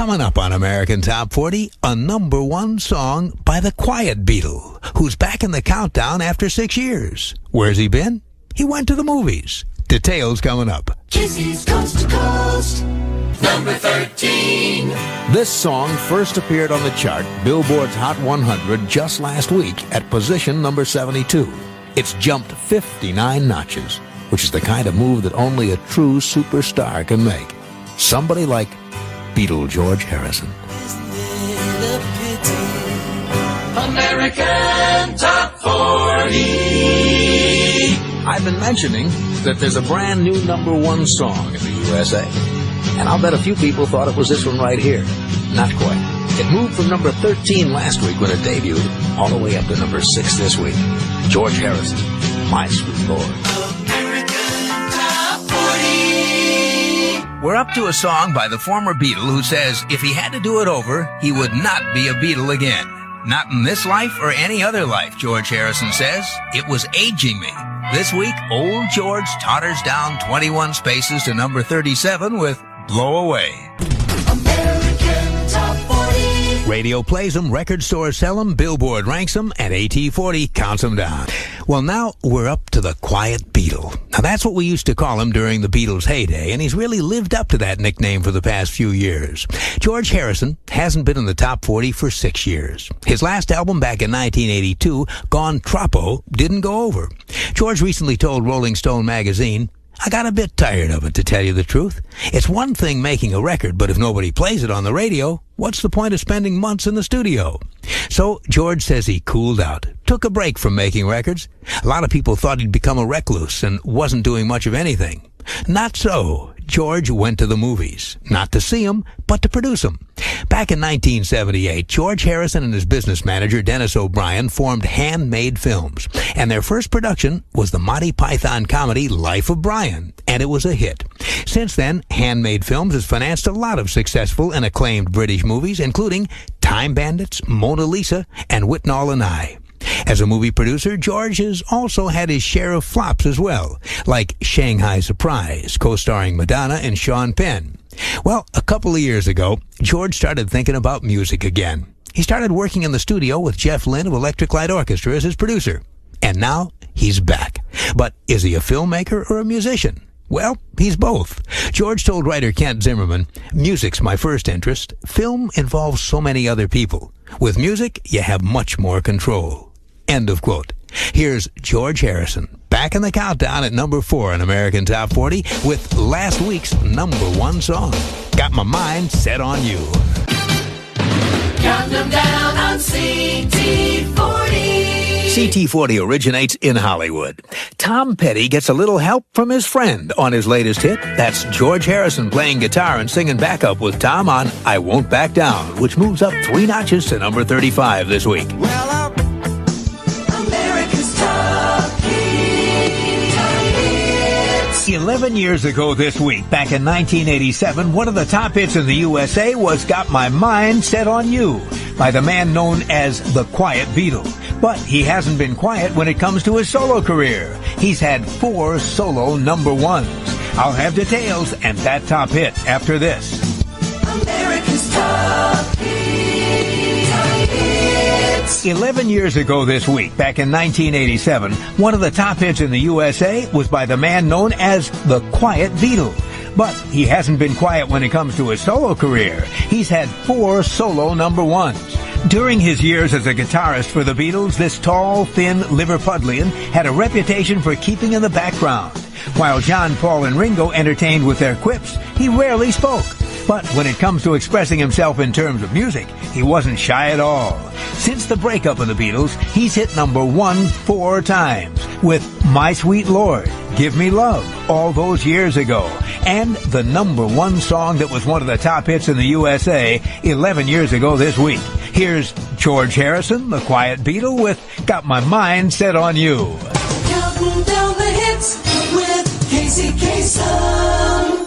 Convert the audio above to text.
Coming up on American Top 40, a number one song by the Quiet Beatle, who's back in the countdown after 6 years. Where's he been? He went to the movies. Details coming up. Kisses coast to coast. Number 13. This song first appeared on the chart, Billboard's Hot 100, just last week at position number 72. It's jumped 59 notches, which is the kind of move that only a true superstar can make. Somebody like Beatle George Harrison. American Top 40. I've been mentioning that there's a brand new number one song in the USA. And I'll bet a few people thought it was this one right here. Not quite. It moved from number 13 last week when it debuted, all the way up to number 6 this week. George Harrison, My Sweet Lord. American Top 40. We're up to a song by the former Beatle who says if he had to do it over, he would not be a Beatle again. Not in this life or any other life, George Harrison says. It was aging me. This week, old George totters down 21 spaces to number 37 with Blow Away. American Top 40. Radio plays them, record stores sell them, Billboard ranks them, and AT40 counts them down. Well, now we're up to the Quiet Beatle. Now, that's what we used to call him during the Beatles' heyday, and he's really lived up to that nickname for the past few years. George Harrison hasn't been in the top 40 for 6 years. His last album back in 1982, Gone Troppo, didn't go over. George recently told Rolling Stone magazine, I got a bit tired of it, to tell you the truth. It's one thing making a record, but if nobody plays it on the radio, what's the point of spending months in the studio? So George says he cooled out, took a break from making records. A lot of people thought he'd become a recluse and wasn't doing much of anything. Not so. George went to the movies, not to see them, but to produce them. Back in 1978, George Harrison and his business manager, Dennis O'Brien, formed Handmade Films, and their first production was the Monty Python comedy Life of Brian, and it was a hit. Since then, Handmade Films has financed a lot of successful and acclaimed British movies, including Time Bandits, Mona Lisa, and Whitnall and I. As a movie producer, George has also had his share of flops as well, like Shanghai Surprise, co-starring Madonna and Sean Penn. Well, a couple of years ago, George started thinking about music again. He started working in the studio with Jeff Lynne of Electric Light Orchestra as his producer. And now he's back. But is he a filmmaker or a musician? Well, he's both. George told writer Kent Zimmerman, music's my first interest. Film involves so many other people. With music, you have much more control. End of quote. Here's George Harrison, back in the countdown at number 4 in American Top 40 with last week's number one song, Got My Mind Set on You. Count them down on CT40. CT40 originates in Hollywood. Tom Petty gets a little help from his friend on his latest hit. That's George Harrison playing guitar and singing backup with Tom on I Won't Back Down, which moves up 3 notches to number 35 this week. Well, America's Top Hits. 11 years ago this week, back in 1987, one of the top hits in the USA was Got My Mind Set on You by the man known as the Quiet Beatle. But he hasn't been quiet when it comes to his solo career. He's had 4 solo number ones. I'll have details and that top hit after this. America's Top Hits. 11 years ago this week, back in 1987, one of the top hits in the USA was by the man known as the Quiet Beatle. But he hasn't been quiet when it comes to his solo career. He's had 4 solo number ones. During his years as a guitarist for the Beatles, this tall, thin Liverpudlian had a reputation for keeping in the background. While John, Paul, and Ringo entertained with their quips, he rarely spoke. But when it comes to expressing himself in terms of music, he wasn't shy at all. Since the breakup of the Beatles, he's hit number 1 4 times with My Sweet Lord, Give Me Love, all those years ago, and the number 1 song that was one of the top hits in the USA 11 years ago this week. Here's George Harrison, the Quiet Beatle, with Got My Mind Set on You. Counting down the hits with Kasem.